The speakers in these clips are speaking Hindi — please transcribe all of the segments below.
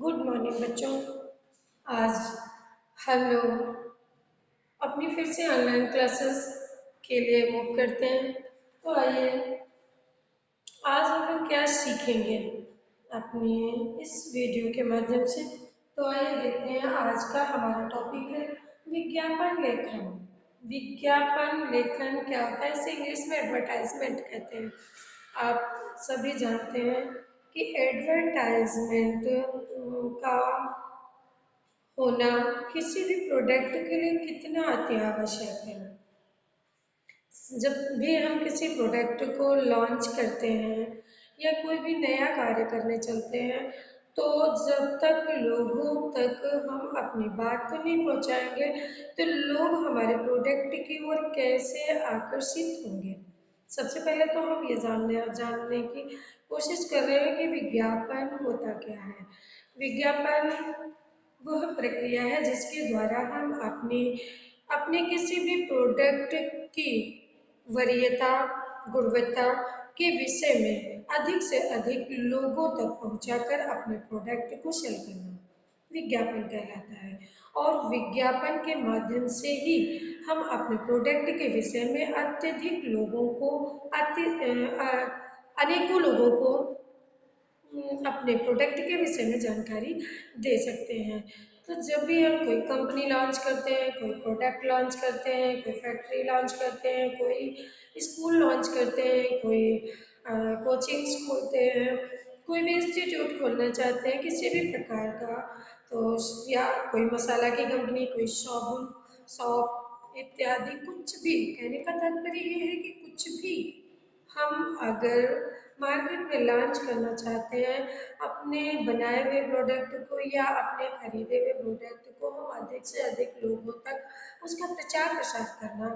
गुड मॉर्निंग बच्चों। आज हम लोग अपनी फिर से ऑनलाइन क्लासेस के लिए मूव करते हैं। तो आइए आज हम लोग क्या सीखेंगे अपनी इस वीडियो के माध्यम से। तो आइए देखते हैं, आज का हमारा टॉपिक है विज्ञापन लेखन। विज्ञापन लेखन क्या होता है? इसे इंग्लिश में एडवर्टाइजमेंट कहते हैं। आप सभी जानते हैं कि एडवर्टाइजमेंट का होना किसी भी प्रोडक्ट के लिए कितना अति आवश्यक है। जब भी हम किसी प्रोडक्ट को लॉन्च करते हैं या कोई भी नया कार्य करने चलते हैं, तो जब तक लोगों तक हम अपनी बात को नहीं पहुंचाएंगे तो लोग हमारे प्रोडक्ट की ओर कैसे आकर्षित होंगे। सबसे पहले तो हम ये जानने की कोशिश कर रहे हैं कि विज्ञापन होता क्या है। विज्ञापन वह प्रक्रिया है जिसके द्वारा हम अपने किसी भी प्रोडक्ट की वरीयता, गुणवत्ता के विषय में अधिक से अधिक लोगों तक पहुंचाकर अपने प्रोडक्ट को सेल करना विज्ञापन कहलाता है। और विज्ञापन के माध्यम से ही हम अपने प्रोडक्ट के विषय में अत्यधिक लोगों को अनेकों लोगों को अपने प्रोडक्ट के विषय में जानकारी दे सकते हैं। तो जब भी हम कोई कंपनी लॉन्च करते हैं, कोई प्रोडक्ट लॉन्च करते हैं, कोई फैक्ट्री लॉन्च करते हैं, कोई स्कूल लॉन्च करते हैं, कोई कोचिंग्स खोलते हैं, कोई भी इंस्टीट्यूट खोलना चाहते हैं किसी भी प्रकार का, तो या कोई मसाला की कंपनी, कोई साबुन शॉप इत्यादि, कुछ भी कहने का तात्पर्य ये है कि कुछ भी हम अगर मार्केट में लॉन्च करना चाहते हैं, अपने बनाए हुए प्रोडक्ट को या अपने खरीदे हुए प्रोडक्ट को हम अधिक से अधिक लोगों तक उसका प्रचार प्रसार करना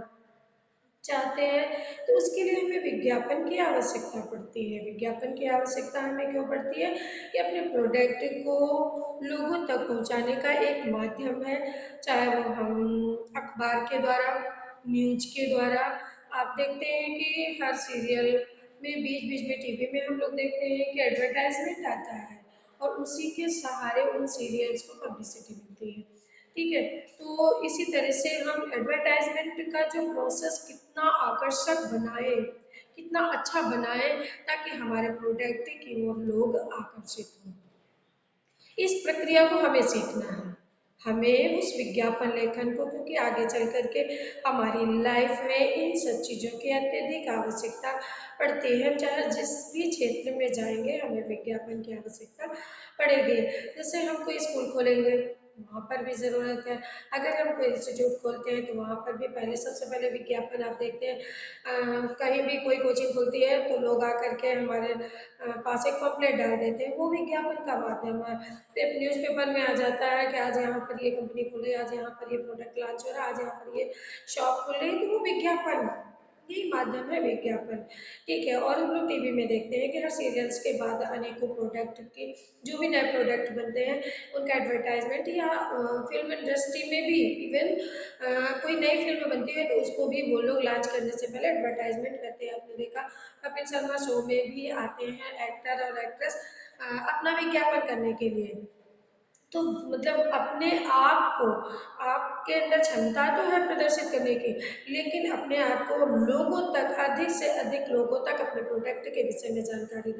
चाहते हैं, तो उसके लिए हमें विज्ञापन की आवश्यकता पड़ती है। विज्ञापन की आवश्यकता हमें क्यों पड़ती है? कि अपने प्रोडक्ट को लोगों तक पहुंचाने का एक माध्यम है, चाहे वो हम अखबार के द्वारा, न्यूज के द्वारा। आप देखते हैं कि हर सीरियल में बीच बीच में टीवी में हम लोग देखते हैं कि एडवर्टाइजमेंट आता है और उसी के सहारे उन सीरियल्स को पब्लिसिटी मिलती है। ठीक है, तो इसी तरह से हम एडवर्टाइजमेंट का जो प्रोसेस कितना आकर्षक बनाए, कितना अच्छा बनाए, ताकि हमारे प्रोडक्ट की ओर लोग आकर्षित हों। इस प्रक्रिया को हमें सीखना है, हमें उस विज्ञापन लेखन को, क्योंकि आगे चल करके हमारी लाइफ में इन सब चीज़ों की अत्यधिक आवश्यकता पड़ती है। हम चाहे जिस भी क्षेत्र में जाएंगे हमें विज्ञापन की आवश्यकता पड़ेगी। जैसे हम कोई स्कूल खोलेंगे, वहाँ पर भी ज़रूरत है। अगर हम कोई इंस्टीट्यूट खोलते हैं तो वहाँ पर भी पहले सबसे पहले विज्ञापन आप देखते हैं। कहीं भी कोई कोचिंग खुलती है तो लोग आकर के हमारे पास एक पम्फलेट डाल देते हैं, वो विज्ञापन का माध्यम है। फिर न्यूज़पेपर में आ जाता है कि आज यहाँ पर ये कंपनी खुल रही है, आज यहाँ पर ये प्रोडक्ट लॉन्च हो रहा है, आज यहाँ पर ये शॉप खुल रही है, तो वो विज्ञापन, यही माध्यम है विज्ञापन। ठीक है, और हम लोग टीवी में देखते हैं कि हर सीरियल्स के बाद अनेकों प्रोडक्ट की, जो भी नए प्रोडक्ट बनते हैं उनका एडवर्टाइजमेंट, या फिल्म इंडस्ट्री में भी इवन कोई नई फिल्म बनती है तो उसको भी वो लोग लॉन्च करने से पहले एडवर्टाइजमेंट करते हैं। आपने देखा कपिल शर्मा शो में भी आते हैं एक्टर और एक्ट्रेस अपना विज्ञापन करने के लिए। तो मतलब अपने आप को, आपके अंदर क्षमता तो है प्रदर्शित करने की, लेकिन अपने आप को लोगों तक, अधिक से अधिक लोगों तक अपने प्रोडक्ट के विषय में जानकारी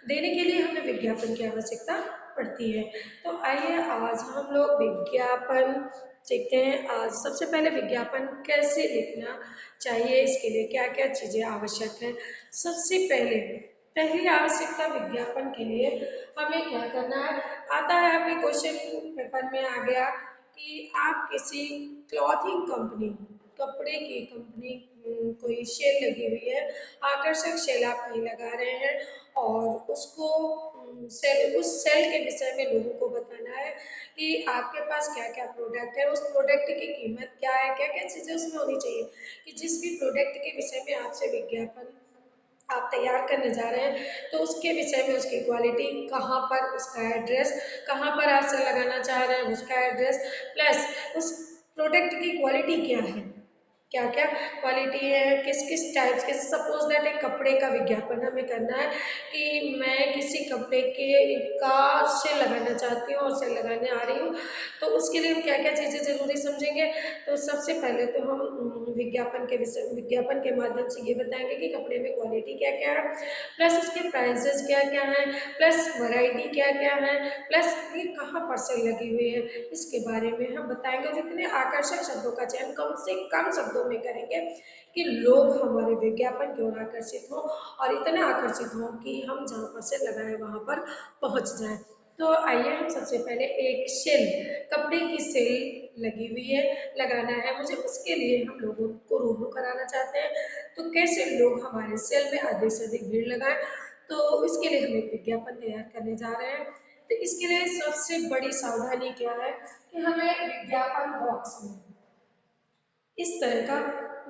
देने के लिए हमें विज्ञापन की आवश्यकता पड़ती है। तो आइए आज हम लोग विज्ञापन सीखते हैं। आज सबसे पहले विज्ञापन कैसे लिखना चाहिए, इसके लिए क्या क्या चीज़ें आवश्यक हैं। सबसे पहले पहली आवश्यकता विज्ञापन के लिए हमें क्या करना है, आता है आपके क्वेश्चन पेपर में आ गया कि आप किसी क्लॉथिंग कंपनी, कपड़े की कंपनी, कोई सेल लगी हुई है, आकर्षक सेल आप कहीं लगा रहे हैं और उसको उस सेल के विषय में लोगों को बताना है कि आपके पास क्या क्या प्रोडक्ट है, उस प्रोडक्ट की कीमत क्या है, क्या क्या चीज़ें उसमें होनी चाहिए, कि जिस भी प्रोडक्ट के विषय में आपसे विज्ञापन आप तैयार करने जा रहे हैं तो उसके विषय में उसकी क्वालिटी, कहाँ पर उसका एड्रेस, कहाँ पर आप सेल लगाना चाह रहे हैं उसका एड्रेस, प्लस उस प्रोडक्ट की क्वालिटी क्या है, क्या क्या क्वालिटी है, किस किस टाइप्स के। सपोज दैट एक कपड़े का विज्ञापन हमें करना है कि मैं किसी कपड़े के का सेल लगाना चाहती हूँ और सेल लगाने आ रही हूँ, तो उसके लिए हम क्या क्या चीज़ें जरूरी समझेंगे। तो सबसे पहले तो हम विज्ञापन के माध्यम से ये बताएंगे कि कपड़े में क्वालिटी क्या क्या है, प्लस उसके प्राइजेस क्या क्या हैं, प्लस वैरायटी क्या क्या है, प्लस ये कहाँ पर सेल लगी हुई है, इसके बारे में हम बताएंगे। और इतने आकर्षक शब्दों का चयन कम से कम शब्दों में करेंगे कि लोग हमारे विज्ञापन की ओर आकर्षित हों और इतना आकर्षित हों कि हम जहाँ पर सेल लगाए वहाँ पर पहुँच जाएं। तो आइए हम सबसे पहले एक सेल, कपड़े की सेल लगी हुई है, लगाना है मुझे, उसके लिए हम लोगों को रूबरू कराना चाहते हैं। तो कैसे लोग हमारे सेल में अधिक से अधिक भीड़ लगाएं, तो इसके लिए हम एक विज्ञापन तैयार करने जा रहे हैं। तो इसके लिए सबसे बड़ी सावधानी क्या है कि हमें विज्ञापन बॉक्स में इस तरह का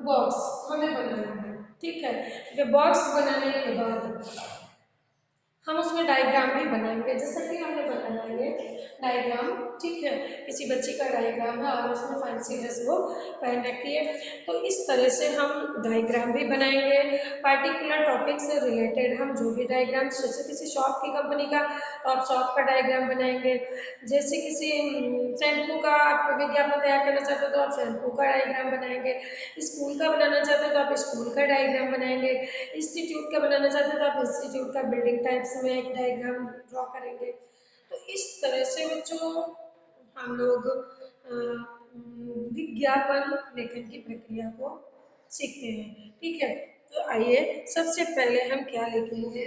बॉक्स हमें बनाना है। ठीक है, ये बॉक्स बनाने के बाद हम उसमें डायग्राम भी बनाएंगे, जैसा कि हमने बनाया है डायग्राम। ठीक है, किसी बच्ची का डायग्राम है और उसमें फैंसी ड्रेस वो पहन रखी है, तो इस तरह से हम डायग्राम भी बनाएंगे। पार्टिकुलर टॉपिक से रिलेटेड हम जो भी डायग्राम, जैसे किसी शॉप की कंपनी का तो आप शॉप का डायग्राम बनाएंगे, जैसे किसी शैम्पू का आप विज्ञापन तैयार करना चाहते हो तो आप शैम्पू का डायग्राम बनाएंगे, स्कूल का बनाना चाहते हो तो आप स्कूल का डायग्राम बनाएंगे, इंस्टीट्यूट का बनाना चाहते हो तो आप इंस्टीट्यूट का बिल्डिंग टाइप्स में एक डायग्राम ड्रॉ करेंगे। तो इस तरह से बच्चों हम लोग विज्ञापन लेखन की प्रक्रिया को सीखते हैं। ठीक है, तो आइए सबसे पहले हम क्या लिखेंगे,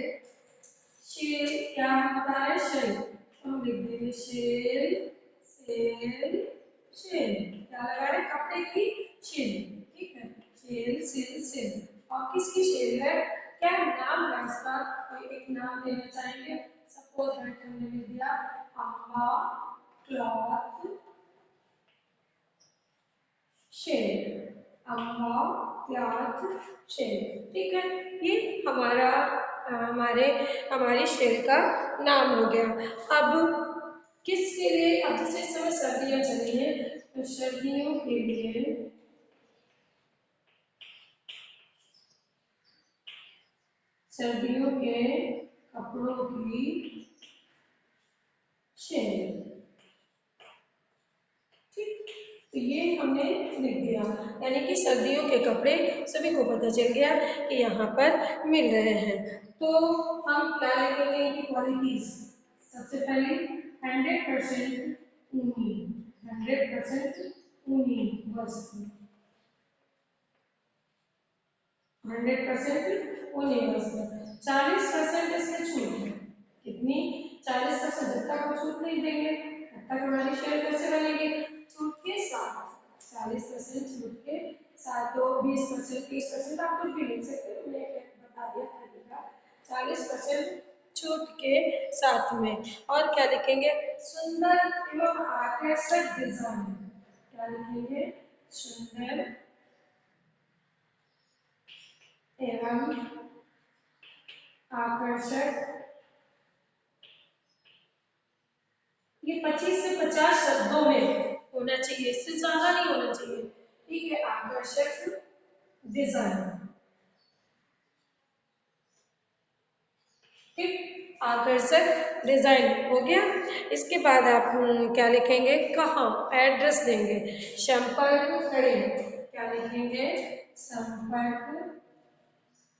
शेर क्या होता है, शेर, तो हम लिख देंगे शेर, सेल, शेल, क्या लगा रहे कपड़े की शेल। ठीक है, शेल सेल सेल, और किसकी शेल है, क्या नाम है इसका, कोई एक नाम देना चाहेंगे। सपोज दैट हमने लिख दिया अम्मा क्लॉथ शेल, अम्मा क्लॉथ शेल। ठीक है, ये हमारा हमारे हमारी शेल का नाम हो गया। अब किसके लिए, अब जैसे इस समय सर्दियां चली हैं तो सर्दियों के लिए सर्दियों के कपड़ों की शेल। ठीक, तो ये हमने लिख दिया, यानी कि सर्दियों के कपड़े सभी को पता चल गया कि यहाँ पर मिल रहे हैं। तो हम क्या लिखेंगे इनकी क्वालिटीज, सबसे पहले 100% ऊनी, 100% ऊनी वस्त्र, 100% ऊनी वस्त्र, 40% इसमें छूट है, कितनी, 40%, जब तक हम छूट नहीं देंगे तब तक हमारी शेयर कैसे बनेगी, छूट के साथ, 40% छूट के साथ, तो 20%, 30% आप कुछ भी लिख सकते हो, मैंने बता दिया तरीका, 40% छूट के साथ में। और क्या लिखेंगे, सुंदर एवं आकर्षक डिजाइन, क्या लिखेंगे, सुंदर एवं आकर्षक, ये 25 से 50 शब्दों में होना चाहिए, इससे ज्यादा नहीं होना चाहिए। ठीक है, आकर्षक डिजाइन। ठीक, आकर्षक डिजाइन हो गया। इसके बाद आप क्या लिखेंगे, कहाँ, एड्रेस देंगे, संपर्क करें, क्या लिखेंगे, संपर्क,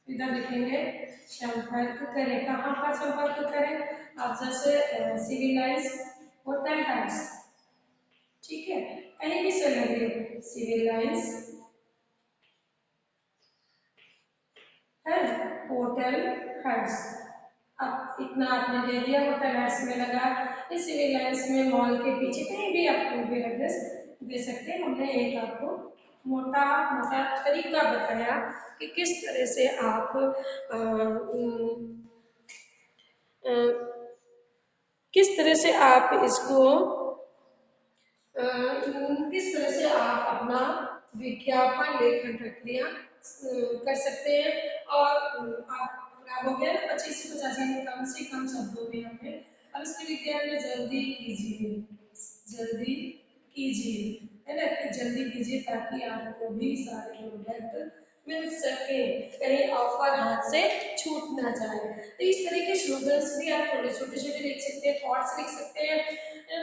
इधर लिखेंगे संपर्क करें, कहाँ पर संपर्क करें, आप जैसे सिविल लाइंस होटल हाउस, ठीक है, कहीं भी से लगे, सिविल लाइंस है, होटल हट्स, अब इतना आपने दे दिया, होटल हट्स में लगा, इस सिविल लाइंस में मॉल के पीछे कहीं भी आप कोई भी एड्रेस दे सकते हैं। हमने एक आपको मोटा मोटा तरीका बताया कि किस तरह से आप अ, किस तरह से आप इसको किस तरह से आप अपना विज्ञापन लेखन प्रक्रिया कर सकते हैं। और आप पूरा हो गया ना, 25 से 50 यानी कम से कम शब्दों में हमें। अब इसकी विज्ञान में जल्दी कीजिए, जल्दी कीजिए, है ना, कि जल्दी कीजिए ताकि आपको भी सारे प्रोडक्ट मिल सके, कहीं ऑफर हाथ से छूट ना जाए। तो इस तरह के स्लोगन्स भी आप थोड़े छोटे छोटे लिख सकते हैं, थॉट्स लिख सकते हैं,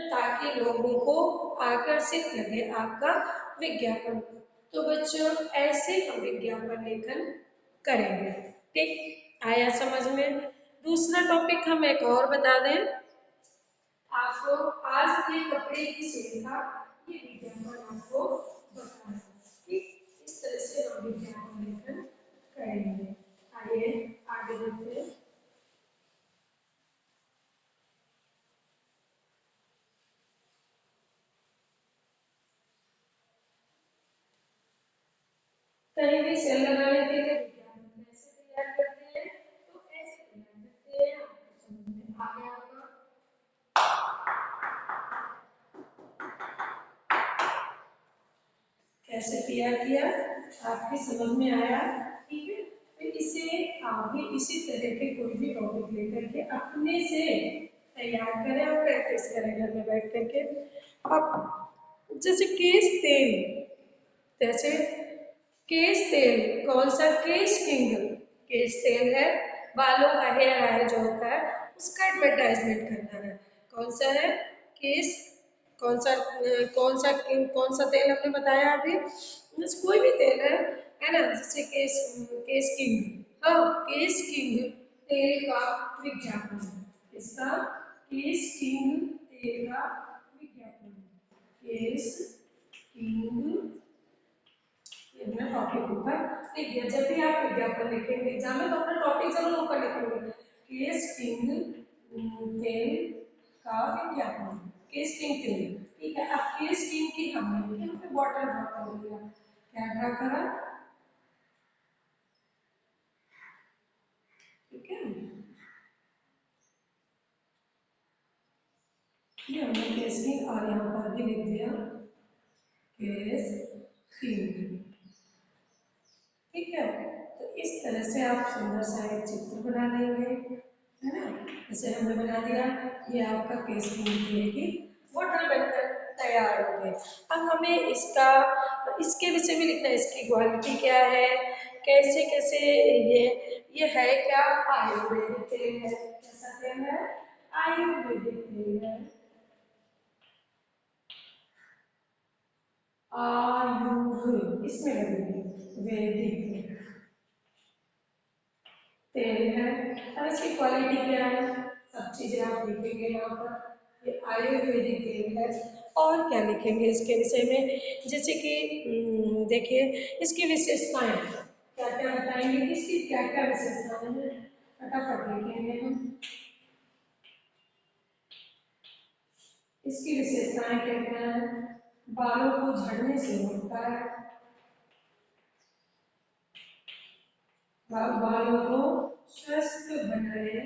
ताकि लोगों को आकर्षित लगे आपका विज्ञापन। तो बच्चों ऐसे हम विज्ञापन लेखन करेंगे। ठीक, आया समझ में? दूसरा टॉपिक हम एक और बता दें आपको, आज के कपड़े की सेल का ये विज्ञापन आपको बताना है। ठीक, इस तरह से हम विज्ञापन लेखन करेंगे। आइए आगे बढ़ते हैं। कहीं भी सेल लगाने के लिए विज्ञापन कैसे तैयार करते हैं, तो ऐसे तैयार करते हैं, आपको समझ में आ गया होगा। कैसे तैयार किया आपकी समझ में आया? ठीक है, फिर इसे आप भी इसी तरह के कोई भी टॉपिक लेकर के अपने से तैयार करें और प्रैक्टिस करें घर में बैठ करके। अब जैसे केश तेल, जैसे केश तेल, कौन सा? केश किंग केश तेल है, बालों का हेयर ऑयल जो होता है उसका एडवर्टाइजमेंट करना है। कौन सा है? केश, कौन सा तेल हमने बताया अभी? कोई भी तेल है ना, जैसे केश, केश किंग, हाँ केश किंग तेल का विज्ञापन है। इसका केश किंग तेल का विज्ञापन, केश किंग, ये अपना टॉपिक ऊपर लिख दिया। जब भी आप विज्ञापन लिखेंगे एग्जाम में तो अपना टॉपिक जरूर ऊपर लिखेंगे, केस किंग तेल का विज्ञापन, केस किंग तेल। ठीक है, अब केस किंग की हमने लिखी, फिर बॉटल ड्रॉ कर दिया, क्या ड्रॉ करा? ठीक है, ये हमने केस किंग और यहाँ पर भी लिख दिया केस किंग। ठीक है, तो इस तरह से आप सुंदर सा एक चित्र बना लेंगे, है ना? जैसे हमने बना दिया, ये आपका केस किंग की बोतल बनकर तैयार हो गई। अब हमें इसका, इसके विषय में लिखना है, इसकी क्वालिटी क्या है, कैसे कैसे ये है क्या? आयुर्वेदिक तेल है। कैसा तेल है? आयुर्वेदिक तेल है। आयुर्वेद इसमें लगेगी, वैदिक तेल है। अब इसकी क्वालिटी क्या है? सब चीजें आप लिखेंगे यहाँ पर, ये आयुर्वेदिक तेल है। और क्या लिखेंगे इसके विषय में? जैसे कि देखिए इसकी विशेषताएं क्या क्या बताएंगे, इसकी क्या क्या विशेषताएं हैं, फटाफट लिखेंगे हम। इसकी विशेषताएं क्या क्या है? बालों को झड़ने से रोकता है, बालों को स्वस्थ बनाए,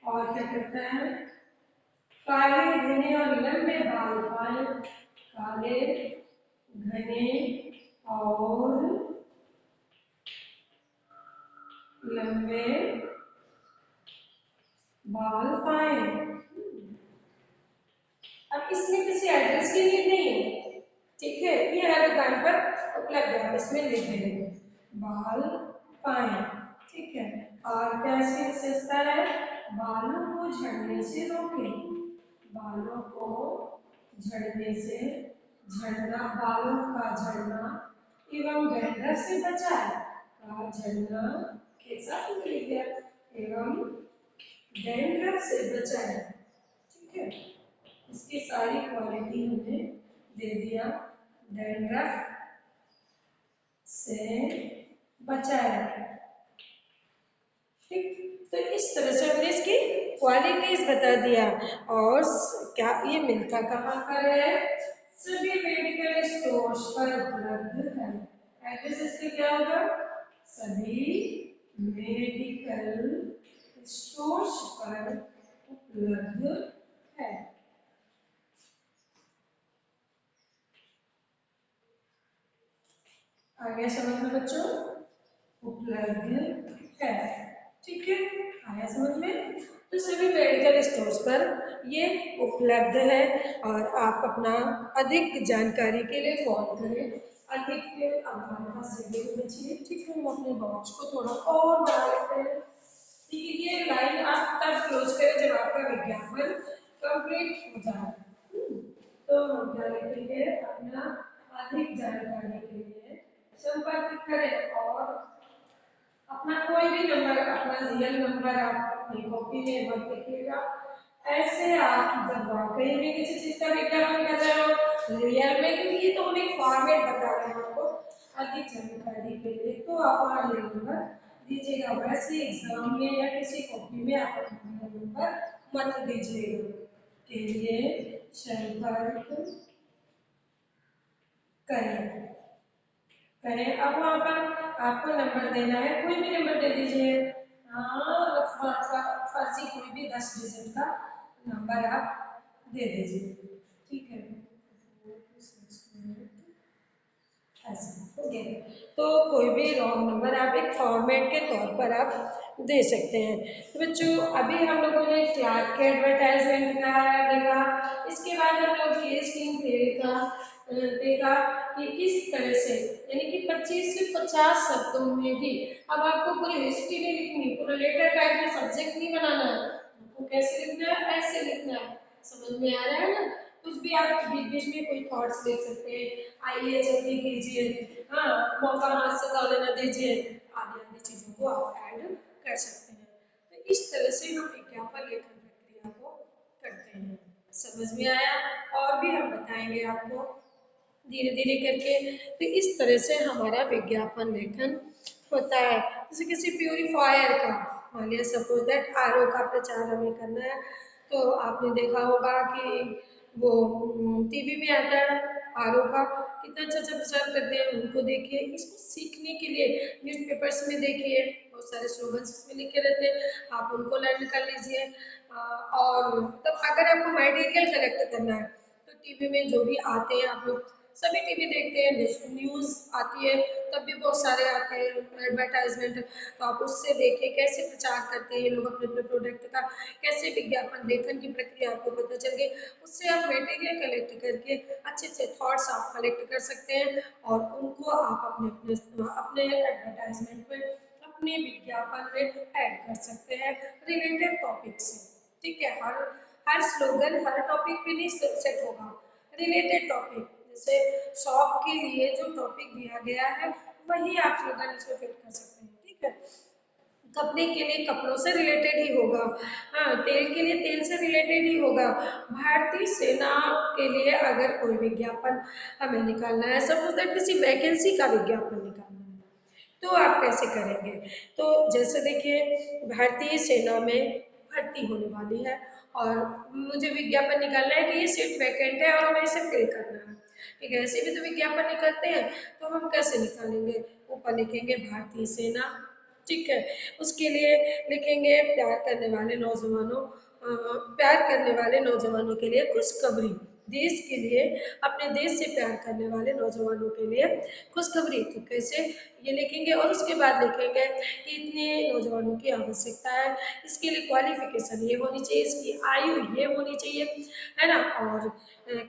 और क्या करता है? काले घने और लंबे बाल पाए, काले घने और लंबे बाल पाए। अब इसमें किसी एड्रेस की नीड नहीं है, ठीक है, ये हर दुकान पर उपलब्ध है, इसमें लिख देंगे बाल पाए। ठीक है, और क्या इसकी विशेषता है? बालों को झड़ने से रोके, बालों को झड़ने से, झड़ना, बालों का झड़ना एवं डैंड्रफ से बचाए, का झड़ना के साथ लिख दिया, एवं डैंड्रफ से बचाए। ठीक है, इसकी सारी क्वालिटी हमने दे दिया, डैंड्रफ से बचाए। ठीक, तो इस तरह से हमने इसकी क्वालिटीज बता दिया। और क्या ये मिलता कहाँ पर है? सभी मेडिकल स्टोर्स पर उपलब्ध है। एड्रेस इसका क्या होगा? सभी मेडिकल स्टोर्स पर उपलब्ध है। आ गया समझ में बच्चों? उपलब्ध है। ठीक है, आया समझ में। तो सभी मेडिकल स्टोर्स पर ये उपलब्ध है और आप अपना अधिक जानकारी के लिए कॉल करें। अधिक अब हमारे पास जगह भी बची है, ठीक है, हम अपने बॉक्स को थोड़ा और बढ़ा लेते हैं। ठीक है, ये लाइन आप तब क्लोज करें जब आपका विज्ञापन कंप्लीट हो जाए। तो हम क्या लिखेंगे, अपना अधिक जानकारी के लिए संपर्क करें और अपना कोई भी नंबर, अपना रियल नंबर आप अपनी कॉपी में मत लिखिएगा। ऐसे आप जब वाकई में किसी चीज का विज्ञापन कर रहे हो रियल में, क्योंकि ये तो हम एक फॉर्मेट बता रहे हैं आपको अधिक जानकारी के लिए, तो आप वहाँ रियल नंबर दीजिएगा। वैसे एग्जाम में या किसी कॉपी में आप अपना नंबर मत दीजिएगा। के लिए संपर्क करें करें। अब वहाँ पर आपको नंबर देना है, कोई भी नंबर दे दीजिए। हाँ, फर्जी कोई भी 10 डिजिट का नंबर आप दे दीजिए, ठीक है। ऐसा हो गया। तो कोई भी रॉन्ग नंबर आप एक फॉर्मेट के तौर पर आप दे सकते हैं। तो बच्चों, अभी हम लोगों ने क्लार्क के एडवर्टाइजमेंट का देखा। इसके बाद हम लोग केस्टिंग तेल का देखा कि किस तरह से, यानी कि 25 से 50 शब्दों में भी। अब आपको पूरी हिस्ट्री नहीं लिखनी, पूरा लेटर टाइप में सब्जेक्ट नहीं बनाना है, आपको कैसे लिखना है, ऐसे लिखना है। समझ में आ रहा है ना। कुछ भी आप बीच बीच में कोई थॉट्स लिख सकते हैं, आइए जल्दी कीजिए, हाँ, मौका हाथ से जाने न दीजिए, आदि आदि चीजों को आप ऐड कर सकते हैं। तो इस तरह से हम विज्ञापन लेखन प्रक्रिया को करते हैं। समझ में आया। और भी हम बताएंगे आपको धीरे धीरे करके। तो इस तरह से हमारा विज्ञापन लेखन होता है। जैसे किसी प्यूरिफायर का, मान लिया सपोज दैट आरओ का प्रचार हमें करना है, तो आपने देखा होगा कि वो टीवी में आता है आरओ का, कितना अच्छा अच्छा प्रचार करते हैं, उनको देखिए। इसको सीखने के लिए न्यूज़पेपर्स में देखिए, बहुत सारे स्लोगन्स इसमें लिखे रहते हैं, आप उनको लर्न कर लीजिए। और तब अगर आपको मटेरियल कलेक्ट करना है तो टीवी में जो भी आते हैं, आप लोग सभी टीवी देखते हैं, न्यूज़ आती है तब भी बहुत सारे आते हैं एडवर्टाइजमेंट, तो आप उससे देखिए कैसे प्रचार करते हैं ये लोग अपने अपने प्रोडक्ट का, कैसे विज्ञापन लेखन की प्रक्रिया आपको पता चल गई। उससे आप मटेरियल कलेक्ट करके अच्छे अच्छे थॉट्स आप कलेक्ट कर सकते हैं और उनको आप अपने अपने अपने एडवर्टाइजमेंट में, अपने विज्ञापन में ऐड कर सकते हैं रिलेटेड टॉपिक से। ठीक है, हर स्लोगन हर टॉपिक पे नहीं सेट होगा, रिलेटेड टॉपिक, जैसे शॉप के लिए जो टॉपिक दिया गया है वही आप स्लोगन इसमें फिट कर सकते हैं। ठीक है, कपड़े के लिए कपड़ों से रिलेटेड ही होगा, हाँ, तेल के लिए तेल से रिलेटेड ही होगा। भारतीय सेना के लिए अगर कोई विज्ञापन हमें निकालना है, सपोज दैट किसी वैकेंसी का विज्ञापन निकालना है, तो आप कैसे करेंगे। तो जैसे देखिए, भारतीय सेना में भर्ती होने वाली है और मुझे विज्ञापन निकालना है कि ये सीट वैकेंट है और हमें इसे फिल करना है। ठीक है, ऐसे भी तो विज्ञापन निकलते हैं, तो हम कैसे निकालेंगे। ऊपर लिखेंगे भारतीय सेना, ठीक है, उसके लिए लिखेंगे प्यार करने वाले नौजवानों के लिए खुशखबरी, देश के लिए, अपने देश से प्यार करने वाले नौजवानों के लिए खुशखबरी। तो कैसे ये लिखेंगे और उसके बाद लिखेंगे कि इतने नौजवानों की आवश्यकता है, इसके लिए क्वालिफिकेशन ये होनी चाहिए, इसकी आयु ये होनी चाहिए, है ना। और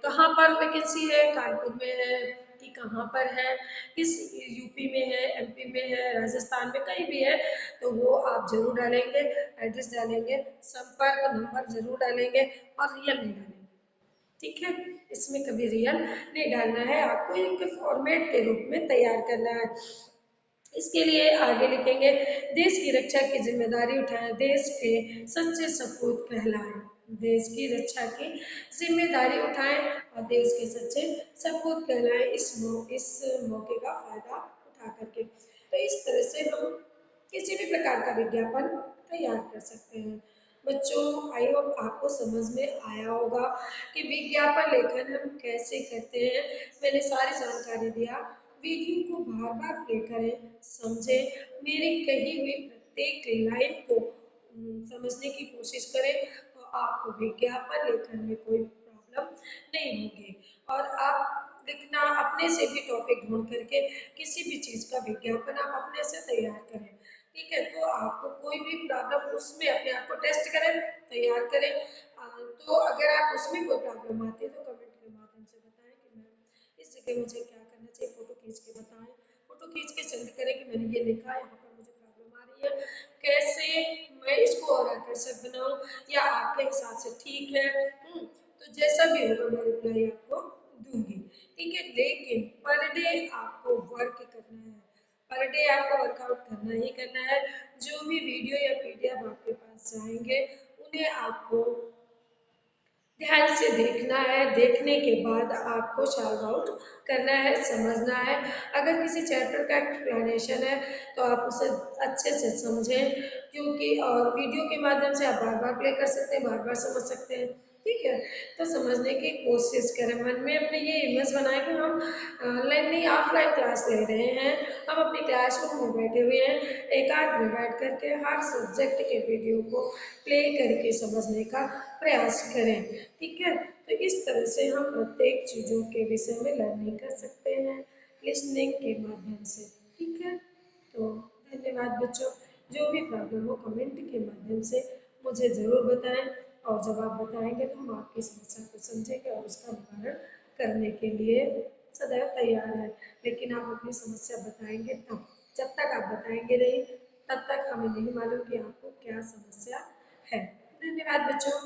कहाँ पर वैकेंसी है, कानपुर में है कि कहाँ पर है, किस यूपी में है, एमपी में है, राजस्थान में, कहीं भी है, तो वो आप जरूर डालेंगे, एड्रेस डालेंगे, संपर्क नंबर जरूर डालेंगे और रियल नहीं डालेंगे। ठीक है, इसमें कभी रियल नहीं डालना है, आपको एक फॉर्मेट के रूप में तैयार करना है। इसके लिए आगे लिखेंगे देश की रक्षा की जिम्मेदारी उठाएं, देश के सच्चे सपूत कहलाएं, देश की रक्षा की जिम्मेदारी उठाएं और देश के सच्चे सपूत कहलाएं। इस मौके का फायदा उठा करके, तो इस तरह से हम किसी भी प्रकार का विज्ञापन तैयार कर सकते हैं। बच्चों, आई होप आपको समझ में आया होगा कि विज्ञापन लेखन हम कैसे करते हैं। मैंने सारी जानकारी दिया, वीडियो को बार बार प्ले करें, समझें, मेरी कही हुई प्रत्येक लाइन को समझने की कोशिश करें, तो आपको विज्ञापन लेखन में कोई प्रॉब्लम नहीं होगी। और आप लिखना अपने से भी टॉपिक ढूंढ करके किसी भी चीज़ का विज्ञापन आप अपने से तैयार करें, ठीक है, तो आपको कोई भी प्रॉब्लम उसमें अपने आप को टेस्ट करें, तैयार करें। तो अगर आप उसमें कोई प्रॉब्लम आती है तो कमेंट के माध्यम से बताएं कि मैम इस जगह मुझे क्या करना चाहिए, फोटो खींच के बताएं, फोटो खींच के सेंड करें कि मैंने ये लिखा, यहाँ पर मुझे प्रॉब्लम आ रही है, कैसे मैं इसको और आकर्षक बनाऊं या आपके हिसाब से ठीक है। तो जैसा भी होगा मैं रिप्लाई आपको दूंगी, ठीक है। लेकिन पर डे आपको वर्क करना है, पर डे आपको वर्कआउट करना ही करना है। जो भी वीडियो या पीडीएफ आपके पास जाएंगे उन्हें आपको ध्यान से देखना है, देखने के बाद आपको सॉल्व आउट करना है, समझना है। अगर किसी चैप्टर का एक्सप्लेनेशन है तो आप उसे अच्छे से समझें, क्योंकि और वीडियो के माध्यम से आप बार बार प्ले कर सकते हैं, बार बार समझ सकते हैं, ठीक है। तो समझने की कोशिश करें, मन में अपने ये इमेज बनाए कि हम ऑनलाइन नहीं ऑफलाइन क्लास ले रहे हैं, हम अपनी क्लासरूम में बैठे हुए हैं, एकांत में बैठ करके हर सब्जेक्ट के वीडियो को प्ले करके समझने का प्रयास करें, ठीक है। तो इस तरह से हम प्रत्येक चीज़ों के विषय में लर्निंग कर सकते हैं लिसनिंग के माध्यम से, ठीक है। तो धन्यवाद बच्चों, जो भी प्रॉब्लम हो कमेंट के माध्यम से मुझे ज़रूर बताएं, और जब आप बताएंगे तो हम आपकी समस्या को समझेंगे और उसका निवारण करने के लिए सदैव तैयार हैं। लेकिन आप अपनी समस्या बताएंगे तब, जब तक आप बताएंगे नहीं तब तक हमें नहीं मालूम कि आपको क्या समस्या है। धन्यवाद बच्चों।